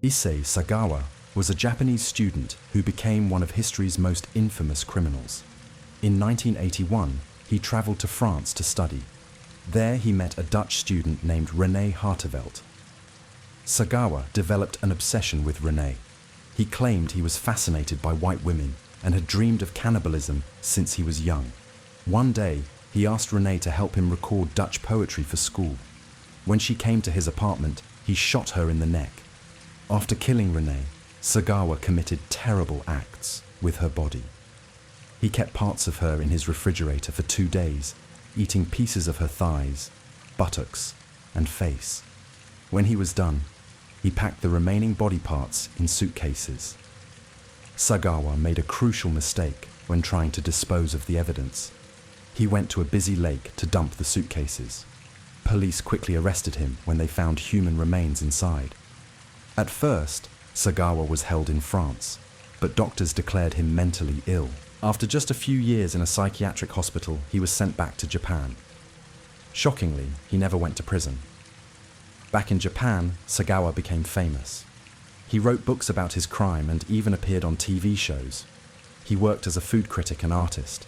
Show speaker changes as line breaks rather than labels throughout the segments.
Issei Sagawa was a Japanese student who became one of history's most infamous criminals. In 1981, he traveled to France to study. There he met a Dutch student named René Hartevelt. Sagawa developed an obsession with René. He claimed he was fascinated by white women and had dreamed of cannibalism since he was young. One day, he asked René to help him record Dutch poetry for school. When she came to his apartment, he shot her in the neck. After killing René, Sagawa committed terrible acts with her body. He kept parts of her in his refrigerator for 2 days, eating pieces of her thighs, buttocks, and face. When he was done, he packed the remaining body parts in suitcases. Sagawa made a crucial mistake when trying to dispose of the evidence. He went to a busy lake to dump the suitcases. Police quickly arrested him when they found human remains inside. At first, Sagawa was held in France, but doctors declared him mentally ill. After just a few years in a psychiatric hospital, he was sent back to Japan. Shockingly, he never went to prison. Back in Japan, Sagawa became famous. He wrote books about his crime and even appeared on TV shows. He worked as a food critic and artist.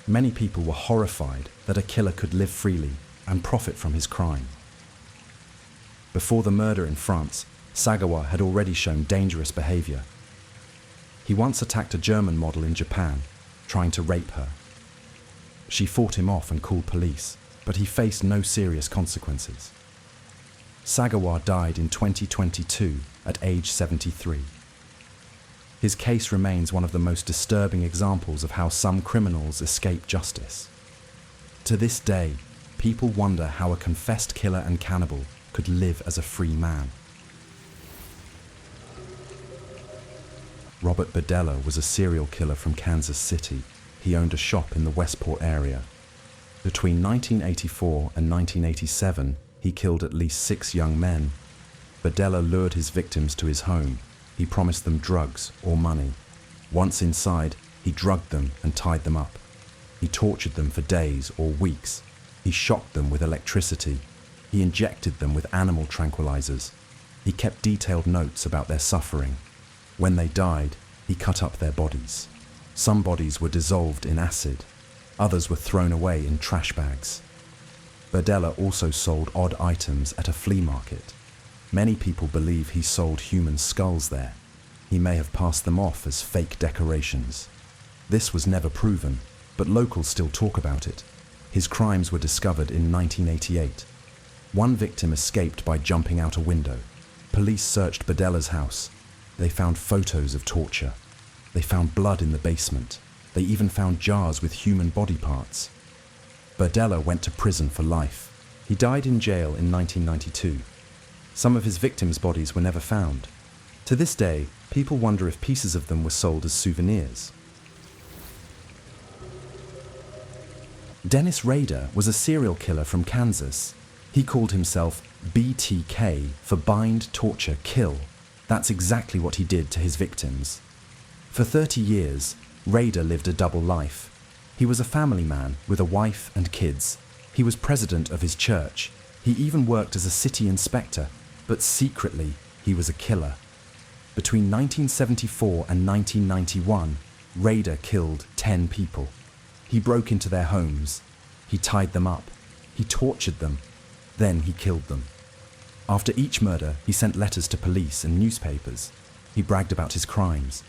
Many people were horrified that a killer could live freely and profit from his crime. Before the murder in France, Sagawa had already shown dangerous behavior. He once attacked a German model in Japan, trying to rape her. She fought him off and called police, but he faced no serious consequences. Sagawa died in 2022 at age 73. His case remains one of the most disturbing examples of how some criminals escape justice. To this day, people wonder how a confessed killer and cannibal could live as a free man. Robert Berdella was a serial killer from Kansas City. He owned a shop in the Westport area. Between 1984 and 1987, he killed at least 6 young men. Berdella lured his victims to his home. He promised them drugs or money. Once inside, he drugged them and tied them up. He tortured them for days or weeks. He shocked them with electricity. He injected them with animal tranquilizers. He kept detailed notes about their suffering. When they died, he cut up their bodies. Some bodies were dissolved in acid. Others were thrown away in trash bags. Berdella also sold odd items at a flea market. Many people believe he sold human skulls there. He may have passed them off as fake decorations. This was never proven, but locals still talk about it. His crimes were discovered in 1988. One victim escaped by jumping out a window. Police searched Berdella's house. They found photos of torture. They found blood in the basement. They even found jars with human body parts. Berdella went to prison for life. He died in jail in 1992. Some of his victims' bodies were never found. To this day, people wonder if pieces of them were sold as souvenirs. Dennis Rader was a serial killer from Kansas. He called himself BTK for bind, torture, kill. That's exactly what he did to his victims. For 30 years, Rader lived a double life. He was a family man with a wife and kids. He was president of his church. He even worked as a city inspector, but secretly, he was a killer. Between 1974 and 1991, Rader killed 10 people. He broke into their homes. He tied them up. He tortured them. Then he killed them. After each murder, he sent letters to police and newspapers. He bragged about his crimes.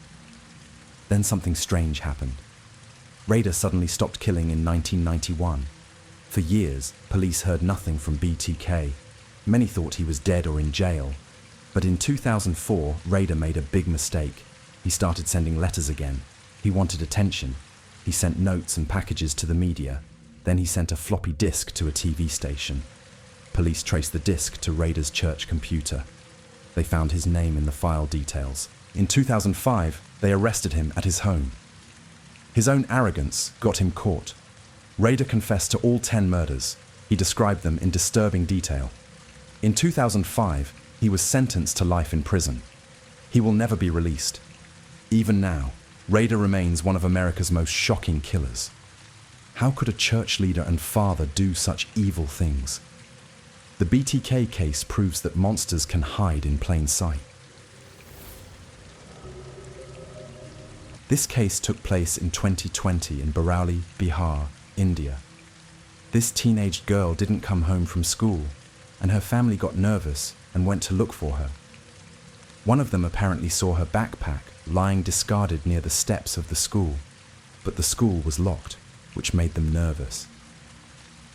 Then something strange happened. Rader suddenly stopped killing in 1991. For years, police heard nothing from BTK. Many thought he was dead or in jail. But in 2004, Rader made a big mistake. He started sending letters again. He wanted attention. He sent notes and packages to the media. Then he sent a floppy disk to a TV station. Police traced the disk to Rader's church computer. They found his name in the file details. In 2005, they arrested him at his home. His own arrogance got him caught. Rader confessed to all 10 murders. He described them in disturbing detail. In 2005, he was sentenced to life in prison. He will never be released. Even now, Rader remains one of America's most shocking killers. How could a church leader and father do such evil things? The BTK case proves that monsters can hide in plain sight. This case took place in 2020 in Bareilly, Bihar, India. This teenage girl didn't come home from school, and her family got nervous and went to look for her. One of them apparently saw her backpack lying discarded near the steps of the school, but the school was locked, which made them nervous.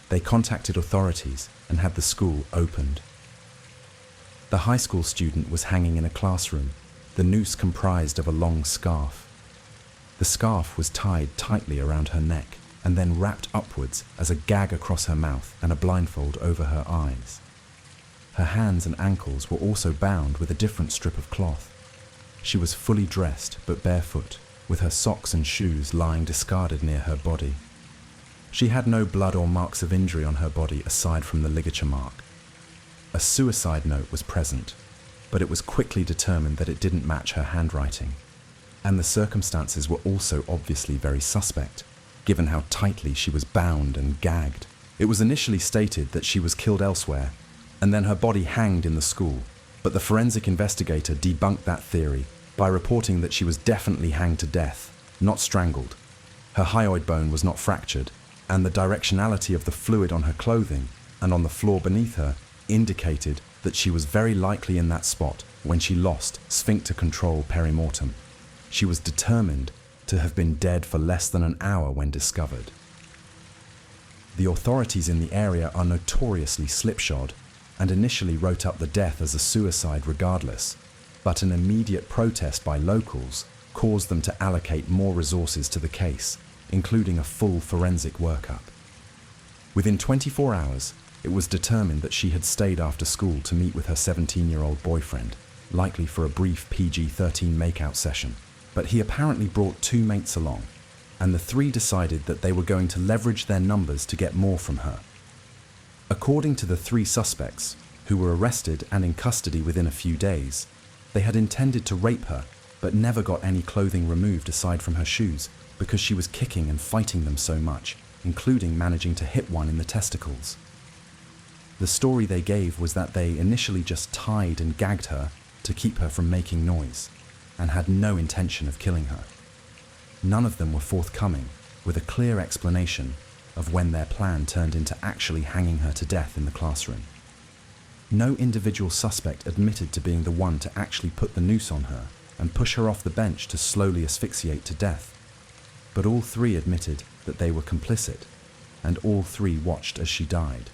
They contacted authorities and had the school opened. The high school student was hanging in a classroom, the noose comprised of a long scarf. The scarf was tied tightly around her neck and then wrapped upwards as a gag across her mouth and a blindfold over her eyes. Her hands and ankles were also bound with a different strip of cloth. She was fully dressed but barefoot, with her socks and shoes lying discarded near her body. She had no blood or marks of injury on her body aside from the ligature mark. A suicide note was present, but it was quickly determined that it didn't match her handwriting. And the circumstances were also obviously very suspect, given how tightly she was bound and gagged. It was initially stated that she was killed elsewhere, and then her body hanged in the school, but the forensic investigator debunked that theory by reporting that she was definitely hanged to death, not strangled. Her hyoid bone was not fractured, and the directionality of the fluid on her clothing and on the floor beneath her indicated that she was very likely in that spot when she lost sphincter control perimortem. She was determined to have been dead for less than an hour when discovered. The authorities in the area are notoriously slipshod and initially wrote up the death as a suicide regardless, but an immediate protest by locals caused them to allocate more resources to the case, including a full forensic workup. Within 24 hours, it was determined that she had stayed after school to meet with her 17-year-old boyfriend, likely for a brief PG-13 makeout session. But he apparently brought two mates along, and the three decided that they were going to leverage their numbers to get more from her. According to the three suspects, who were arrested and in custody within a few days, they had intended to rape her, but never got any clothing removed aside from her shoes because she was kicking and fighting them so much, including managing to hit one in the testicles. The story they gave was that they initially just tied and gagged her to keep her from making noise, and had no intention of killing her. None of them were forthcoming with a clear explanation of when their plan turned into actually hanging her to death in the classroom. No individual suspect admitted to being the one to actually put the noose on her and push her off the bench to slowly asphyxiate to death, but all three admitted that they were complicit, and all three watched as she died.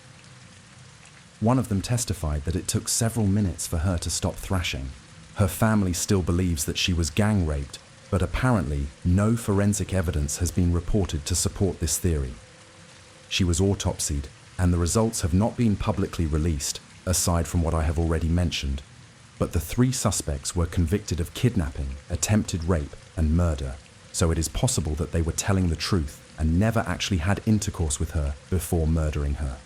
One of them testified that it took several minutes for her to stop thrashing. Her family still believes that she was gang raped, but apparently no forensic evidence has been reported to support this theory. She was autopsied, and the results have not been publicly released, aside from what I have already mentioned, but the three suspects were convicted of kidnapping, attempted rape, and murder, so it is possible that they were telling the truth and never actually had intercourse with her before murdering her.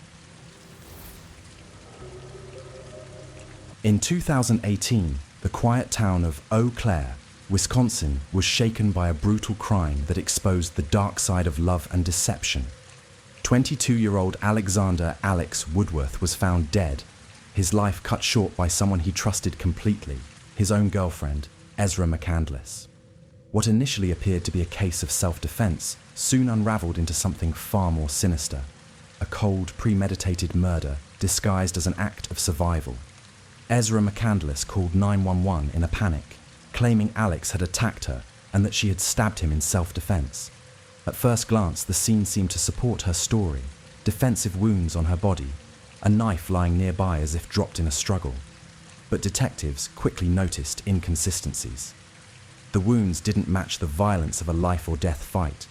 In 2018, the quiet town of Eau Claire, Wisconsin, was shaken by a brutal crime that exposed the dark side of love and deception. 22-year-old Alexander Alex Woodworth was found dead, his life cut short by someone he trusted completely, his own girlfriend, Ezra McCandless. What initially appeared to be a case of self-defense soon unraveled into something far more sinister, a cold, premeditated murder disguised as an act of survival. Ezra McCandless called 911 in a panic, claiming Alex had attacked her and that she had stabbed him in self-defense. At first glance, the scene seemed to support her story: defensive wounds on her body, a knife lying nearby as if dropped in a struggle. But detectives quickly noticed inconsistencies. The wounds didn't match the violence of a life-or-death fight.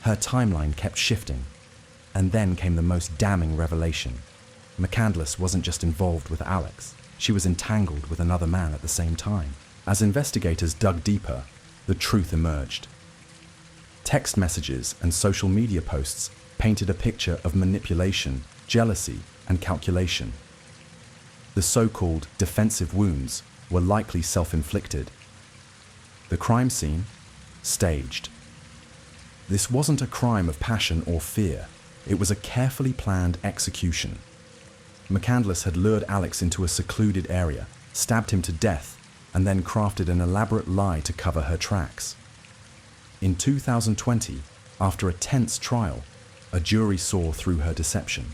Her timeline kept shifting. And then came the most damning revelation. McCandless wasn't just involved with Alex. She was entangled with another man at the same time. As investigators dug deeper, the truth emerged. Text messages and social media posts painted a picture of manipulation, jealousy, and calculation. The so-called defensive wounds were likely self-inflicted. The crime scene? Staged. This wasn't a crime of passion or fear. It was a carefully planned execution. McCandless had lured Alex into a secluded area, stabbed him to death, and then crafted an elaborate lie to cover her tracks. In 2020, after a tense trial, a jury saw through her deception.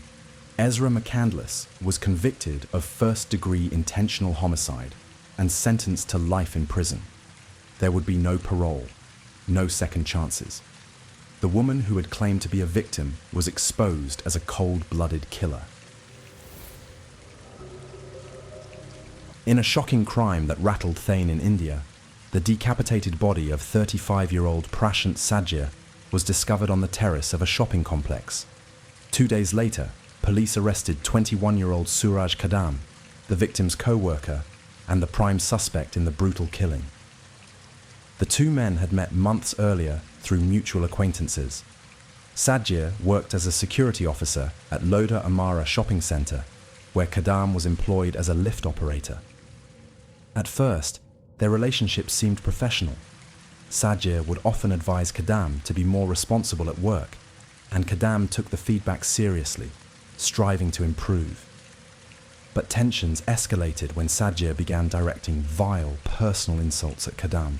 Ezra McCandless was convicted of first-degree intentional homicide and sentenced to life in prison. There would be no parole, no second chances. The woman who had claimed to be a victim was exposed as a cold-blooded killer. In a shocking crime that rattled Thane in India, the decapitated body of 35-year-old Prashant Sadhya was discovered on the terrace of a shopping complex. 2 days later, police arrested 21-year-old Suraj Kadam, the victim's co-worker and the prime suspect in the brutal killing. The two men had met months earlier through mutual acquaintances. Sadhya worked as a security officer at Lodha Amara shopping centre, where Kadam was employed as a lift operator. At first, their relationship seemed professional. Sadhya would often advise Kadam to be more responsible at work, and Kadam took the feedback seriously, striving to improve. But tensions escalated when Sadhya began directing vile personal insults at Kadam,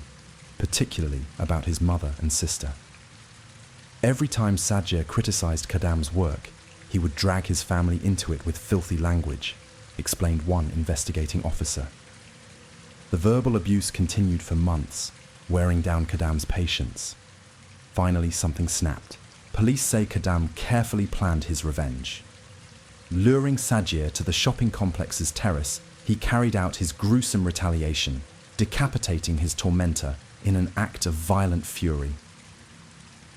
particularly about his mother and sister. Every time Sadhya criticized Kadam's work, he would drag his family into it with filthy language, explained one investigating officer. The verbal abuse continued for months, wearing down Kadam's patience. Finally, something snapped. Police say Kadam carefully planned his revenge. Luring Sadhya to the shopping complex's terrace, he carried out his gruesome retaliation, decapitating his tormentor in an act of violent fury.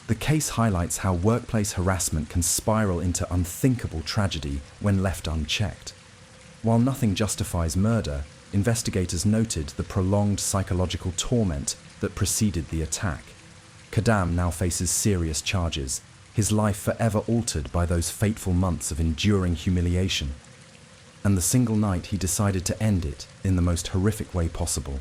The case highlights how workplace harassment can spiral into unthinkable tragedy when left unchecked. While nothing justifies murder, investigators noted the prolonged psychological torment that preceded the attack. Kadam now faces serious charges, his life forever altered by those fateful months of enduring humiliation. And the single night he decided to end it in the most horrific way possible.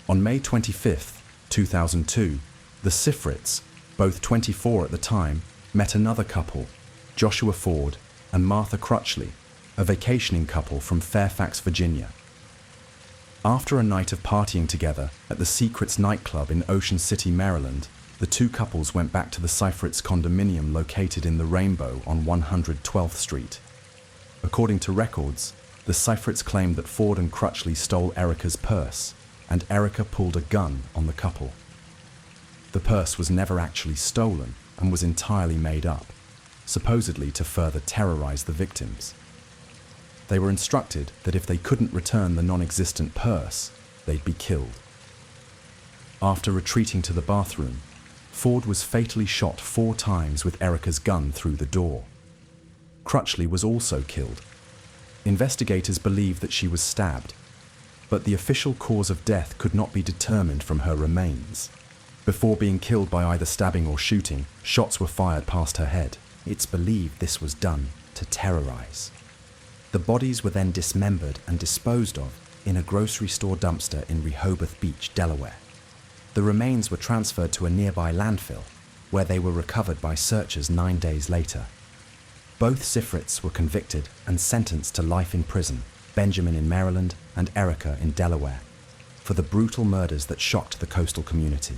On May 25, 2002, the Sifrits, both 24 at the time, met another couple, Joshua Ford and Martha Crutchley, a vacationing couple from Fairfax, Virginia. After a night of partying together at the Secrets nightclub in Ocean City, Maryland, the two couples went back to the Sifrits condominium located in the Rainbow on 112th Street. According to records, the Sifrits claimed that Ford and Crutchley stole Erica's purse, and Erica pulled a gun on the couple. The purse was never actually stolen and was entirely made up, supposedly to further terrorize the victims. They were instructed that if they couldn't return the non-existent purse, they'd be killed. After retreating to the bathroom, Ford was fatally shot 4 times with Erica's gun through the door. Crutchley was also killed. Investigators believe that she was stabbed, but the official cause of death could not be determined from her remains. Before being killed by either stabbing or shooting, shots were fired past her head. It's believed this was done to terrorize. The bodies were then dismembered and disposed of in a grocery store dumpster in Rehoboth Beach, Delaware. The remains were transferred to a nearby landfill, where they were recovered by searchers 9 days later. Both Sifrits were convicted and sentenced to life in prison, Benjamin in Maryland and Erica in Delaware, for the brutal murders that shocked the coastal community.